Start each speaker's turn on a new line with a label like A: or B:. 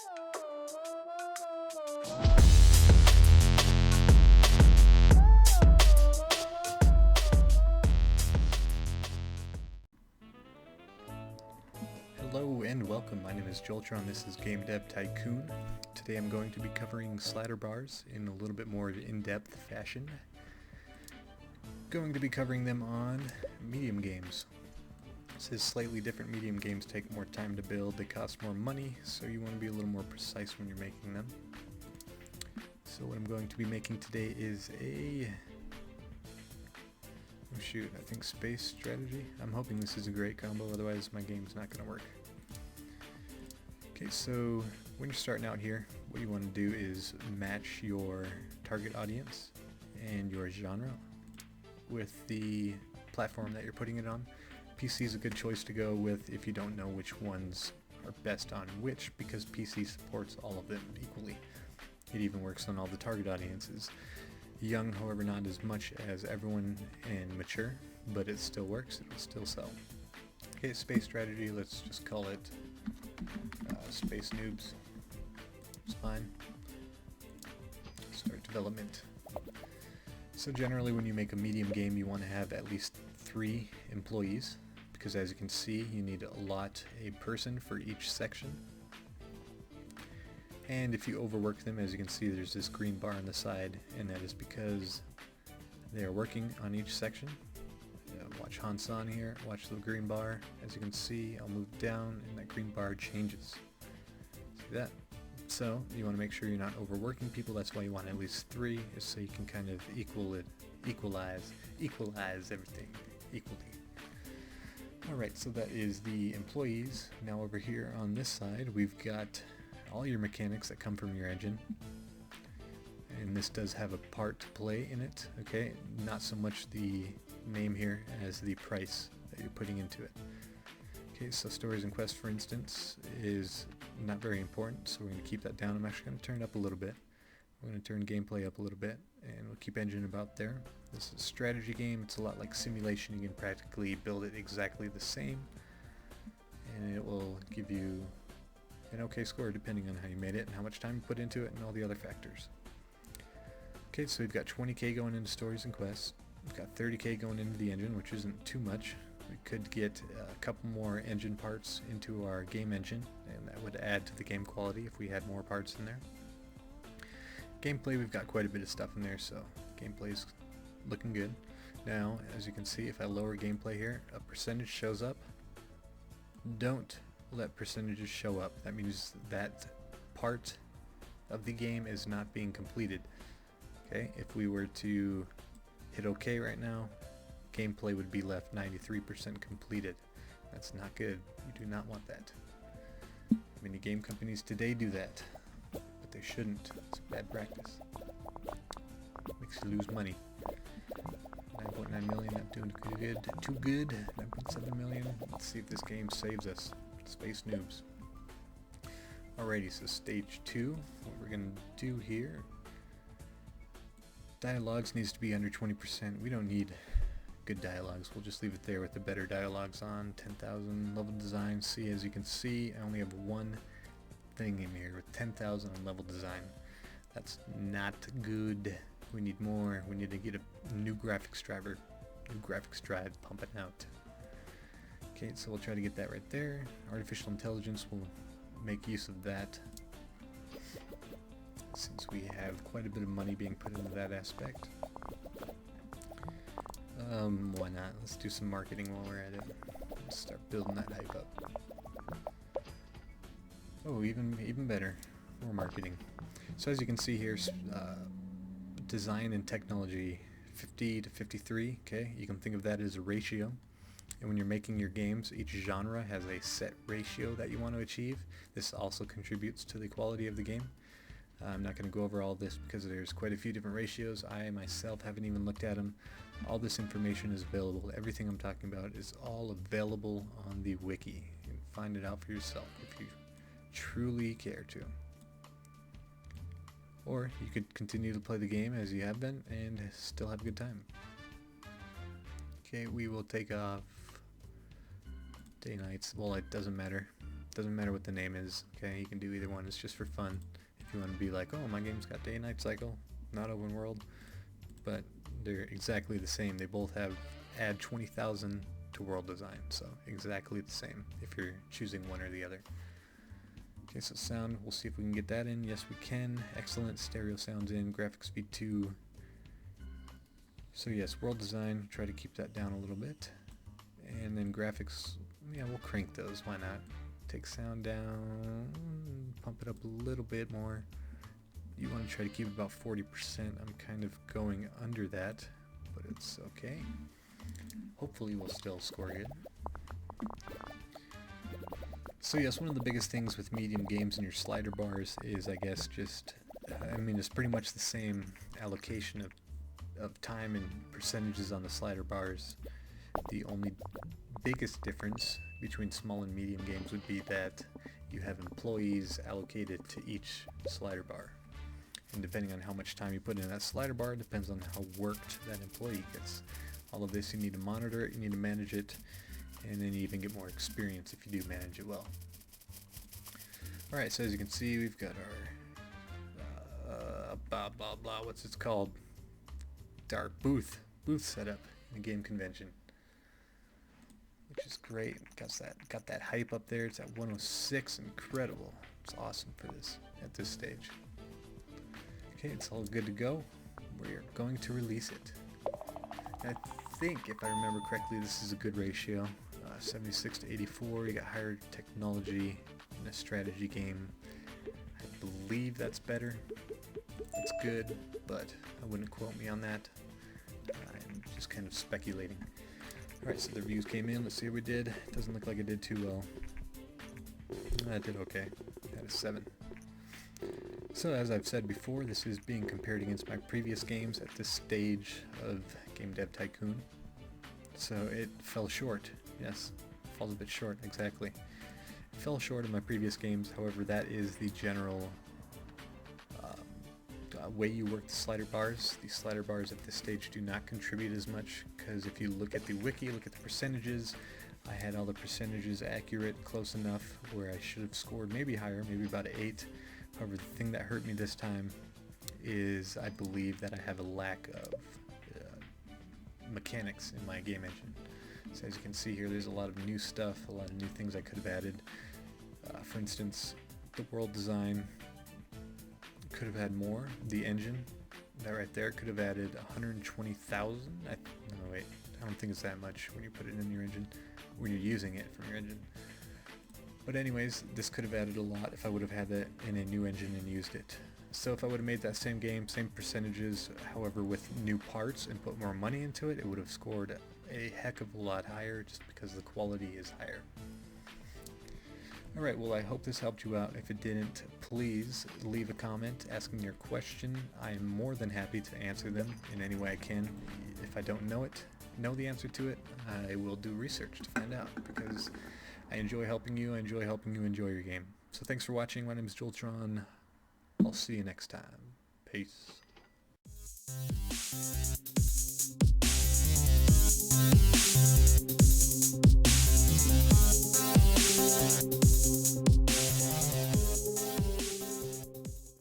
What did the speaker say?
A: Hello and welcome, my name is Joltron, this is Game Dev Tycoon. Today I'm going to be covering slider bars in a little bit more in-depth fashion. Going to be covering them on medium games. This is slightly different. Medium games take more time to build, they cost more money, so you want to be a little more precise when you're making them. So what I'm going to be making today is I think space strategy. I'm hoping this is a great combo, otherwise my game's not going to work. Okay, so when you're starting out here, what you want to do is match your target audience and your genre with the platform that you're putting it on. PC is a good choice to go with if you don't know which ones are best on which, because PC supports all of them equally. It even works on all the target audiences. Young, however, not as much as everyone, and mature, but it still works, it will still sell. Okay, space strategy, let's just call it Space Nubs. It's fine. Start development. So generally when you make a medium game you want to have at least 3 employees, because as you can see you need a person for each section. And if you overwork them, as you can see there's this green bar on the side, and that is because they are working on each section. Watch Hansan here, watch the green bar. As you can see, I'll move down and that green bar changes. See that? So you want to make sure you're not overworking people. That's why you want at least 3, is so you can kind of equalize everything equally. Alright, so that is the employees. Now over here on this side we've got all your mechanics that come from your engine, and this does have a part to play in it. Okay, not so much the name here as the price that you're putting into it. Okay, so stories and quests, for instance, is not very important, so we're going to keep that down. I'm actually going to turn it up a little bit. We're going to turn gameplay up a little bit, and we'll keep engine about there. This is a strategy game. It's a lot like simulation. You can practically build it exactly the same, and it will give you an okay score depending on how you made it and how much time you put into it and all the other factors. Okay, so we've got 20k going into stories and quests. We've got 30k going into the engine, which isn't too much. We could get a couple more engine parts into our game engine, and that would add to the game quality if we had more parts in there. Gameplay, we've got quite a bit of stuff in there, so gameplay's looking good. Now, as you can see, if I lower gameplay here, a percentage shows up. Don't let percentages show up. That means that part of the game is not being completed. Okay, if we were to hit OK right now, gameplay would be left 93% completed. That's not good. You do not want that. Many game companies today do that, but they shouldn't. It's bad practice. Makes you lose money. 9.9 million, not doing good. Too good. 9.7 million. Let's see if this game saves us. Space Noobs. Alrighty, so stage 2. What we're going to do here. Dialogues needs to be under 20%. We don't need good dialogues. We'll just leave it there with the better dialogues on. 10,000 level design. See, as you can see, I only have one thing in here with 10,000 on level design. That's not good. We need more. We need to get a new graphics driver. New graphics drive pumping out. Okay, so we'll try to get that right there. Artificial intelligence will make use of that, since we have quite a bit of money being put into that aspect. Why not? Let's do some marketing while we're at it. Let's start building that hype up. Oh, even better. More marketing. So as you can see here, design and technology 50 to 53. Okay, you can think of that as a ratio. And when you're making your games, each genre has a set ratio that you want to achieve. This also contributes to the quality of the game. I'm not going to go over all this because there's quite a few different ratios. I myself haven't even looked at them. All this information is available. Everything I'm talking about is all available on the wiki. You can find it out for yourself if you truly care to. Or you could continue to play the game as you have been and still have a good time. Okay, we will take off day nights. Well, it doesn't matter. Doesn't matter what the name is, okay? You can do either one. It's just for fun. If you want to be like, oh, my game's got day and night cycle, not open world, but they're exactly the same. They both have add 20,000 to world design, so exactly the same if you're choosing one or the other. Okay, so sound, we'll see if we can get that in. Yes, we can. Excellent. Stereo sounds in. Graphics speed 2. So yes, world design, try to keep that down a little bit. And then graphics, yeah, we'll crank those. Why not? Take sound down, pump it up a little bit more. You want to try to keep it about 40%. I'm kind of going under that, but it's okay. Hopefully we'll still score good. So yes, one of the biggest things with medium games and your slider bars is, I guess, just, I mean, it's pretty much the same allocation of time and percentages on the slider bars. The only biggest difference between small and medium games would be that you have employees allocated to each slider bar. And depending on how much time you put in that slider bar, depends on how worked that employee gets. All of this, you need to monitor it, you need to manage it, and then you even get more experience if you do manage it well. Alright, so as you can see, we've got our what's it called? Our booth set up in the game convention, which is great. Got that hype up there. It's at 106, incredible. It's awesome for this at this stage. Okay, it's all good to go. We're going to release it. I think, if I remember correctly, this is a good ratio. 76 to 84. You got higher technology in a strategy game. I believe that's better. It's good, but I wouldn't quote me on that. I'm just kind of speculating. Alright, so the reviews came in. Let's see how we did. Doesn't look like I did too well. I did okay. Had a 7. So as I've said before, this is being compared against my previous games at this stage of Game Dev Tycoon. So it fell short. Yes, falls a bit short, exactly. It fell short of my previous games, however that is the general way you work the slider bars. The slider bars at this stage do not contribute as much, because if you look at the wiki, look at the percentages, I had all the percentages accurate, close enough where I should have scored maybe higher, maybe about an 8. However, the thing that hurt me this time is I believe that I have a lack of mechanics in my game engine. So as you can see here, there's a lot of new stuff, a lot of new things I could have added. For instance, the world design could have had more. The engine, that right there, could have added 120,000. No wait, I don't think it's that much when you put it in your engine, when you're using it from your engine. But anyways, this could have added a lot if I would have had that in a new engine and used it. So if I would have made that same game, same percentages, however with new parts and put more money into it, it would have scored a heck of a lot higher just because the quality is higher. Alright, well I hope this helped you out. If it didn't, please leave a comment asking your question. I am more than happy to answer them in any way I can. If I don't know the answer to it, I will do research to find out, because I enjoy helping you, I enjoy helping you enjoy your game. So thanks for watching. My name is Joeltron. I'll see you next time. Peace.